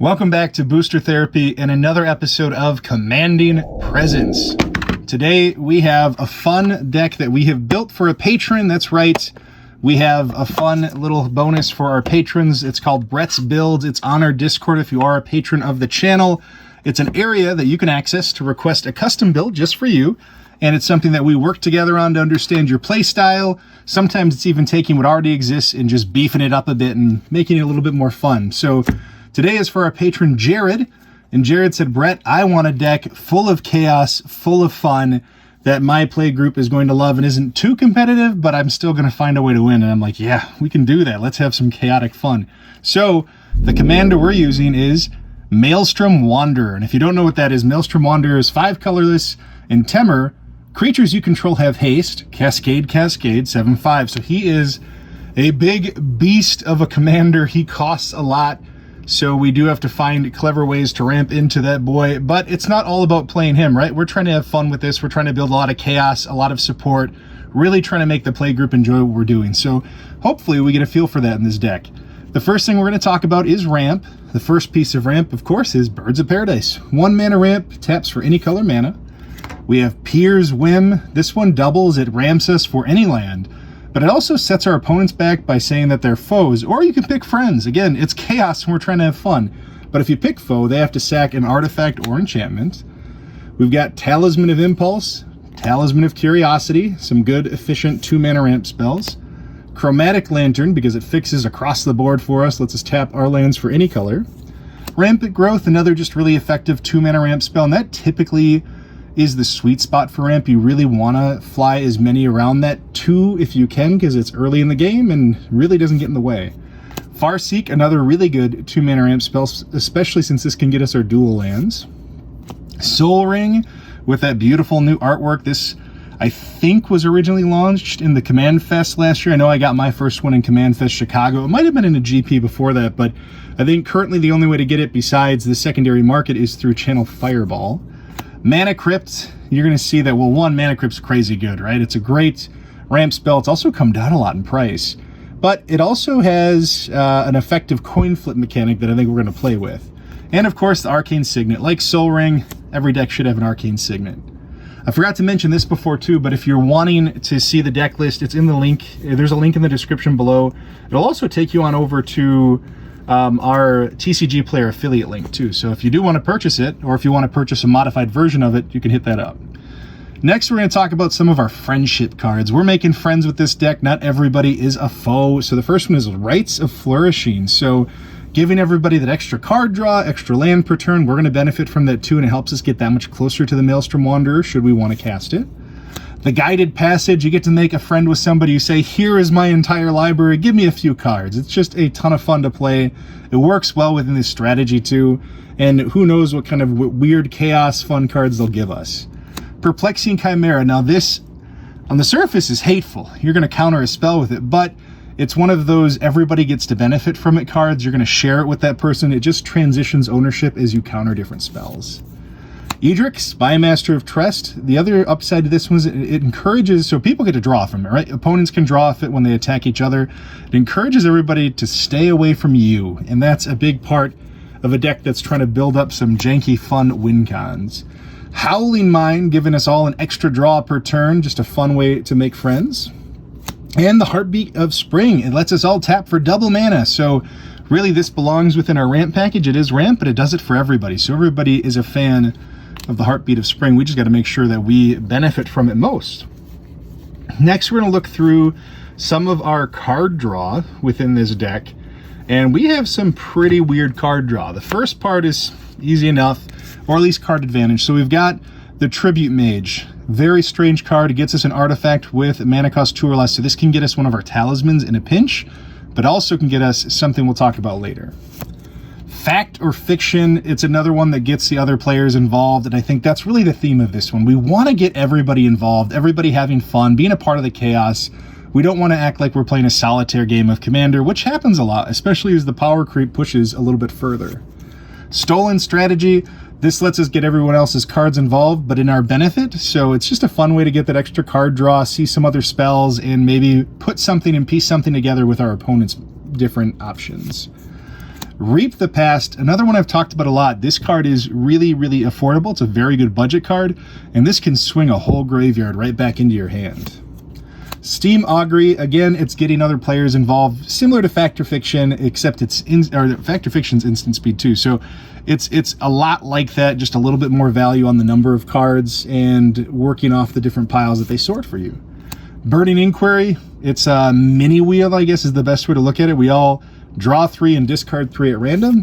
Welcome back to Booster Therapy and another episode of Commanding Presence. Today we have a fun deck that we have built for a patron. That's right, we have a fun little bonus for our patrons. It's called Brett's Builds. It's on our Discord if you are a patron of the channel. It's an area that you can access to request a custom build just for you. And it's something that we work together on to understand your play style. Sometimes it's even taking what already exists and just beefing it up a bit and making it a little bit more fun. So today is for our patron Jared, and Jared said, Brett, I want a deck full of chaos, full of fun, that my play group is going to love and isn't too competitive, but I'm still going to find a way to win. And I'm like, yeah, we can do that. Let's have some chaotic fun. So the commander we're using is Maelstrom Wanderer. And if you don't know what that is, Maelstrom Wanderer is 5 colorless and Temur. Creatures you control have haste, Cascade, 7/5. So he is a big beast of a commander. He costs a lot. So we do have to find clever ways to ramp into that boy, but it's not all about playing him, right? We're trying to have fun with this. We're trying to build a lot of chaos, a lot of support, really trying to make the play group enjoy what we're doing. So hopefully we get a feel for that in this deck. The first thing we're going to talk about is ramp. The first piece of ramp, of course, is Birds of Paradise. 1 mana ramp, taps for any color mana. We have Pier's Whim. This one doubles, it ramps us for any land. But it also sets our opponents back by saying that they're foes, or you can pick friends. Again, it's chaos and we're trying to have fun. But if you pick foe, they have to sack an artifact or enchantment. We've got Talisman of Impulse, Talisman of Curiosity, some good, efficient 2-mana ramp spells. Chromatic Lantern, because it fixes across the board for us, lets us tap our lands for any color. Rampant Growth, another just really effective 2-mana ramp spell, and that typically is the sweet spot for ramp. You really want to fly as many around that 2 if you can, because it's early in the game and really doesn't get in the way. Farseek, another really good 2-mana ramp spell, especially since this can get us our dual lands. Soul Ring, with that beautiful new artwork. This, I think, was originally launched in the Command Fest last year. I know I got my first one in Command Fest Chicago. It might have been in a GP before that, but I think currently the only way to get it besides the secondary market is through Channel Fireball. Mana Crypt, you're going to see that, well, one, Mana Crypt's crazy good, right? It's a great ramp spell. It's also come down a lot in price. But it also has an effective coin flip mechanic that I think we're going to play with. And, of course, the Arcane Signet. Like Soul Ring, every deck should have an Arcane Signet. I forgot to mention this before, too, but if you're wanting to see the deck list, it's in the link. There's a link in the description below. It'll also take you on over to our TCG Player affiliate link too. So if you do want to purchase it, or if you want to purchase a modified version of it, you can hit that up. Next, we're going to talk about some of our friendship cards. We're making friends with this deck. Not everybody is a foe. So the first one is Rites of Flourishing. So giving everybody that extra card draw, extra land per turn, we're going to benefit from that too, and it helps us get that much closer to the Maelstrom Wanderer should we want to cast it. The Guided Passage, you get to make a friend with somebody. You say, here is my entire library, give me a few cards. It's just a ton of fun to play. It works well within this strategy too, and who knows what kind of weird chaos fun cards they'll give us. Perplexing Chimera. Now this, on the surface, is hateful. You're going to counter a spell with it, but it's one of those everybody gets to benefit from it cards. You're going to share it with that person. It just transitions ownership as you counter different spells. Edric, Spymaster of Trust. The other upside to this one is it encourages, so people get to draw from it, right? Opponents can draw off it when they attack each other. It encourages everybody to stay away from you, and that's a big part of a deck that's trying to build up some janky, fun win cons. Howling Mind, giving us all an extra draw per turn, just a fun way to make friends. And the Heartbeat of Spring, it lets us all tap for double mana, so really this belongs within our ramp package. It is ramp, but it does it for everybody, so everybody is a fan of the Heartbeat of Spring. We just got to make sure that we benefit from it most. Next, we're going to look through some of our card draw within this deck, and we have some pretty weird card draw. The first part is easy enough, or at least card advantage. So we've got the Tribute Mage. Very strange card. It gets us an artifact with mana cost 2 or less, so this can get us one of our talismans in a pinch, but also can get us something we'll talk about later. Fact or Fiction, it's another one that gets the other players involved, and I think that's really the theme of this one. We want to get everybody involved, everybody having fun, being a part of the chaos. We don't want to act like we're playing a solitaire game of Commander, which happens a lot, especially as the power creep pushes a little bit further. Stolen Strategy, this lets us get everyone else's cards involved, but in our benefit, so it's just a fun way to get that extra card draw, see some other spells, and maybe put something and piece something together with our opponent's different options. Reap the Past, another one I've talked about a lot. This card is really, really affordable. It's a very good budget card, and this can swing a whole graveyard right back into your hand. Steam Augury, again, it's getting other players involved, similar to Fact or Fiction, except it's Fact or Fiction's instant speed too. So it's a lot like that, just a little bit more value on the number of cards and working off the different piles that they sort for you. Burning Inquiry, it's a mini wheel, I guess is the best way to look at it. We all draw 3 and discard 3 at random.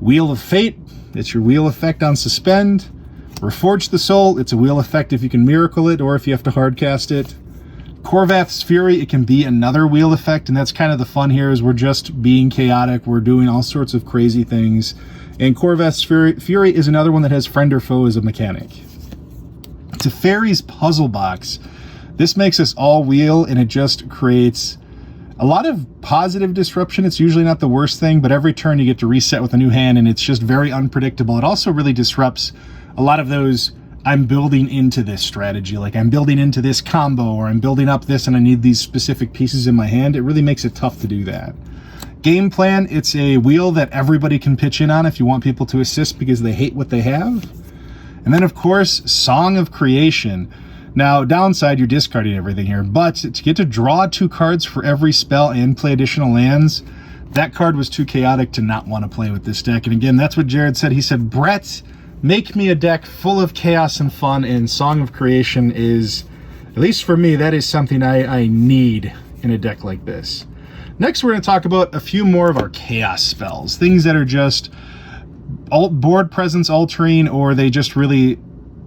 Wheel of Fate, it's your wheel effect on Suspend. Reforge the Soul, it's a wheel effect if you can miracle it or if you have to hardcast it. Korvath's Fury, it can be another wheel effect, and that's kind of the fun here, is we're just being chaotic, we're doing all sorts of crazy things. And Korvath's Fury is another one that has Friend or Foe as a mechanic. Teferi's Puzzle Box. This makes us all wheel, and it just creates a lot of positive disruption. It's usually not the worst thing, but every turn you get to reset with a new hand, and it's just very unpredictable. It also really disrupts a lot of those I'm building into this strategy, like I'm building into this combo, or I'm building up this and I need these specific pieces in my hand. It really makes it tough to do that. Game Plan, it's a wheel that everybody can pitch in on if you want people to assist because they hate what they have. And then, of course, Song of Creation. Now, downside, you're discarding everything here, but to get to draw 2 cards for every spell and play additional lands, that card was too chaotic to not want to play with this deck. And again, that's what Jared said. He said, Brett, make me a deck full of chaos and fun, and Song of Creation is, at least for me, that is something I need in a deck like this. Next, we're going to talk about a few more of our chaos spells, things that are just board presence altering, or they just really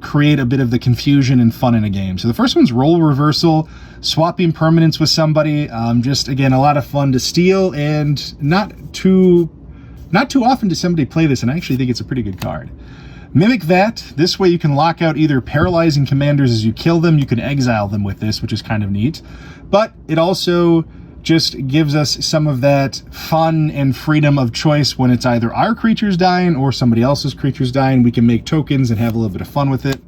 create a bit of the confusion and fun in a game. So the first one's Role Reversal, swapping permanents with somebody. Just, again, a lot of fun to steal, and not too often does somebody play this, and I actually think it's a pretty good card. Mimic Vat, this way you can lock out either paralyzing commanders as you kill them, you can exile them with this, which is kind of neat, but it also just gives us some of that fun and freedom of choice when it's either our creatures dying or somebody else's creatures dying. We can make tokens and have a little bit of fun with it.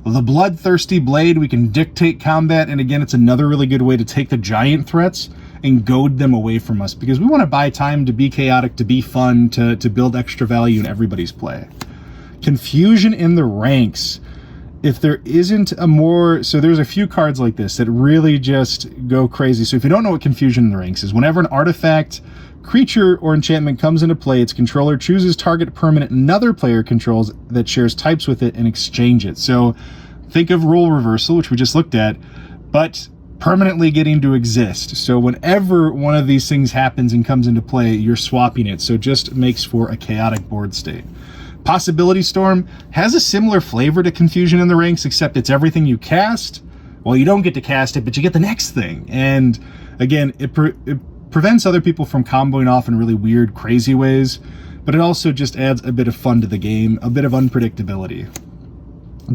The Bloodthirsty Blade, we can dictate combat, and again, it's another really good way to take the giant threats and goad them away from us, because we want to buy time to be chaotic, to be fun, to build extra value in everybody's play. Confusion in the Ranks. If there isn't a more, so there's a few cards like this that really just go crazy. So if you don't know what Confusion in the Ranks is, whenever an artifact, creature, or enchantment comes into play, its controller chooses target permanent another player controls that shares types with it and exchange it. So think of Role Reversal, which we just looked at, but permanently getting to exist. So whenever one of these things happens and comes into play, you're swapping it. So it just makes for a chaotic board state. Possibility Storm has a similar flavor to Confusion in the Ranks, except it's everything you cast. Well, you don't get to cast it, but you get the next thing. And again, it prevents other people from comboing off in really weird, crazy ways, but it also just adds a bit of fun to the game, a bit of unpredictability.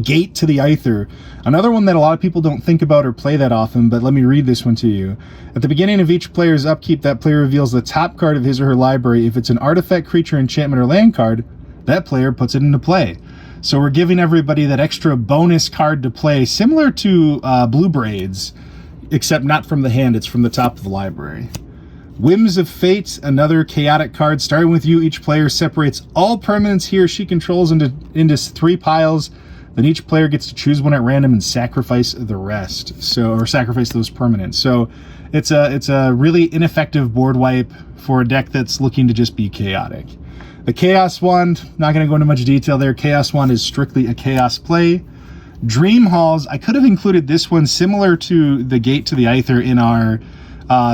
Gate to the Aether, another one that a lot of people don't think about or play that often, but let me read this one to you. At the beginning of each player's upkeep, that player reveals the top card of his or her library. If it's an artifact, creature, enchantment, or land card, that player puts it into play. So we're giving everybody that extra bonus card to play, similar to Blue Braids, except not from the hand, it's from the top of the library. Whims of Fate, another chaotic card. Starting with you, each player separates all permanents he or she controls into 3 piles. Then each player gets to choose one at random and sacrifice the rest. So, or sacrifice those permanents. So it's a really ineffective board wipe for a deck that's looking to just be chaotic. The Chaos Wand, not going to go into much detail there. Chaos Wand is strictly a chaos play. Dream Halls, I could have included this one similar to the Gate to the Aether in our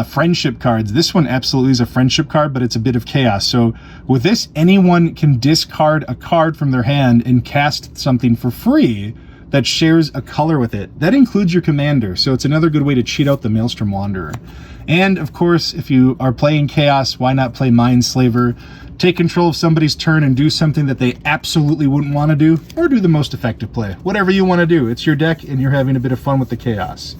friendship cards. This one absolutely is a friendship card, but it's a bit of chaos. So with this, anyone can discard a card from their hand and cast something for free that shares a color with it. That includes your commander, so it's another good way to cheat out the Maelstrom Wanderer. And of course, if you are playing chaos, why not play Mindslaver? Take control of somebody's turn and do something that they absolutely wouldn't want to do, or do the most effective play. Whatever you want to do. It's your deck and you're having a bit of fun with the chaos.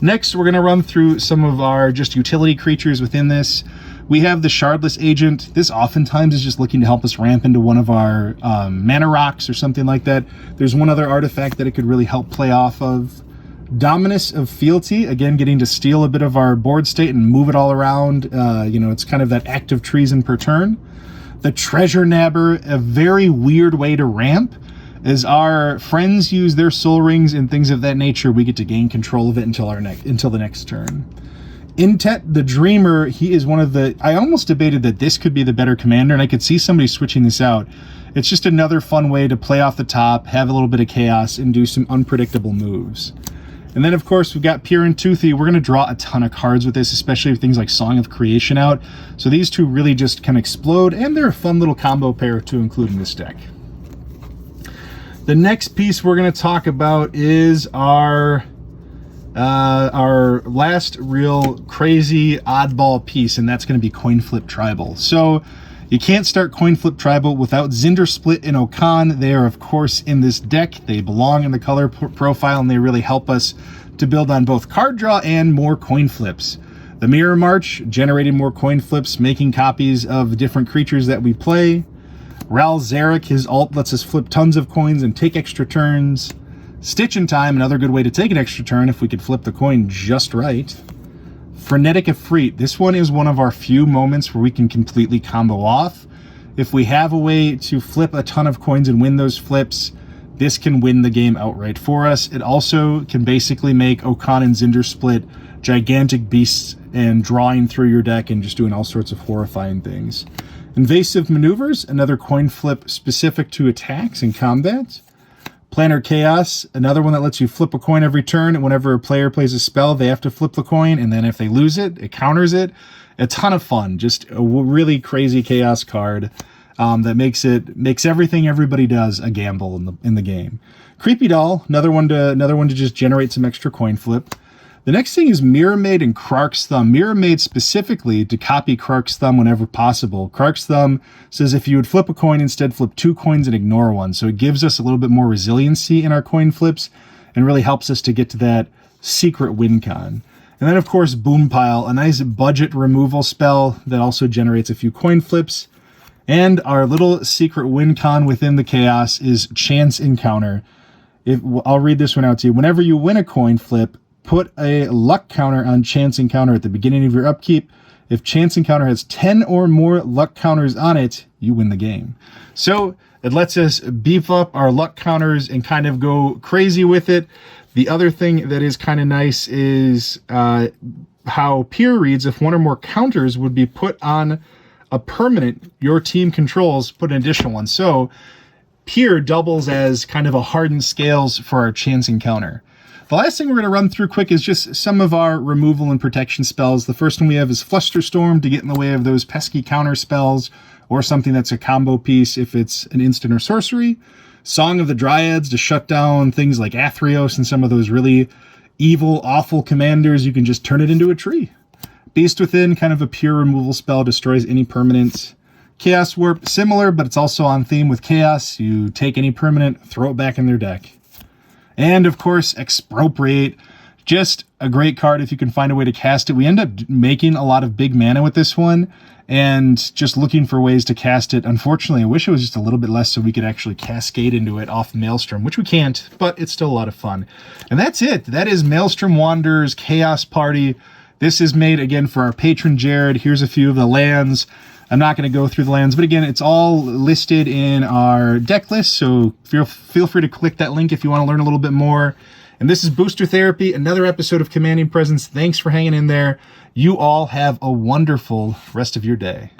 Next, we're going to run through some of our just utility creatures within this. We have the Shardless Agent. This oftentimes is just looking to help us ramp into one of our mana rocks or something like that. There's one other artifact that it could really help play off of. Dominus of Fealty, again, getting to steal a bit of our board state and move it all around. You know, it's kind of that active treason per turn. The Treasure Nabber, a very weird way to ramp. As our friends use their soul rings and things of that nature, we get to gain control of it until the next turn. Intet the Dreamer, he is one of the... I almost debated that this could be the better commander, and I could see somebody switching this out. It's just another fun way to play off the top, have a little bit of chaos, and do some unpredictable moves. And then, of course, we've got Pure and Toothy. We're going to draw a ton of cards with this, especially with things like Song of Creation out. So these two really just can explode, and they're a fun little combo pair to include in this deck. The next piece we're going to talk about is our last real crazy oddball piece, and that's going to be Coin Flip Tribal. So you can't start Coin Flip Tribal without Cinder Split and Okan. They are, of course, in this deck. They belong in the color profile, and they really help us to build on both card draw and more coin flips. The Mirror March, generating more coin flips, making copies of different creatures that we play. Ral Zarek, his ult lets us flip tons of coins and take extra turns. Stitch in Time, another good way to take an extra turn if we could flip the coin just right. Frenetic Efreet, this one is one of our few moments where we can completely combo off. If we have a way to flip a ton of coins and win those flips, this can win the game outright for us. It also can basically make Okan and Cinder Split gigantic beasts and drawing through your deck and just doing all sorts of horrifying things. Invasive Maneuvers, another coin flip specific to attacks and combat. Planar Chaos, another one that lets you flip a coin every turn, and whenever a player plays a spell, they have to flip the coin, and then if they lose it, it counters it. A ton of fun, just a really crazy chaos card that makes everything everybody does a gamble in the game. Creepy Doll, another one to just generate some extra coin flip. The next thing is Mirror Maid and Krark's Thumb. Mirror Maid specifically to copy Krark's Thumb whenever possible. Krark's Thumb says if you would flip a coin, instead flip 2 coins and ignore 1. So it gives us a little bit more resiliency in our coin flips and really helps us to get to that secret win con. And then, of course, Boom Pile, a nice budget removal spell that also generates a few coin flips. And our little secret win con within the chaos is Chance Encounter. I'll read this one out to you. Whenever you win a coin flip, put a luck counter on Chance Encounter at the beginning of your upkeep. If Chance Encounter has 10 or more luck counters on it, you win the game. So it lets us beef up our luck counters and kind of go crazy with it. The other thing that is kind of nice is how Peer reads if one or more counters would be put on a permanent your team controls, put an additional one. So Peer doubles as kind of a hardened scales for our Chance Encounter. The last thing we're going to run through quick is just some of our removal and protection spells. The first one we have is Flusterstorm to get in the way of those pesky counter spells or something that's a combo piece if it's an instant or sorcery. Song of the Dryads to shut down things like Athreos and some of those really evil, awful commanders. You can just turn it into a tree. Beast Within, kind of a pure removal spell, destroys any permanent. Chaos Warp, similar, but it's also on theme with Chaos. You take any permanent, throw it back in their deck. And, of course, Expropriate. Just a great card if you can find a way to cast it. We end up making a lot of big mana with this one and just looking for ways to cast it. Unfortunately, I wish it was just a little bit less so we could actually cascade into it off Maelstrom, which we can't, but it's still a lot of fun. And that's it. That is Maelstrom Wanderer's Chaos Party. This is made, again, for our patron, Jared. Here's a few of the lands. I'm not going to go through the lands, but again, it's all listed in our deck list, so feel free to click that link if you want to learn a little bit more. And this is Booster Therapy, another episode of Commanding Presence. Thanks for hanging in there. You all have a wonderful rest of your day.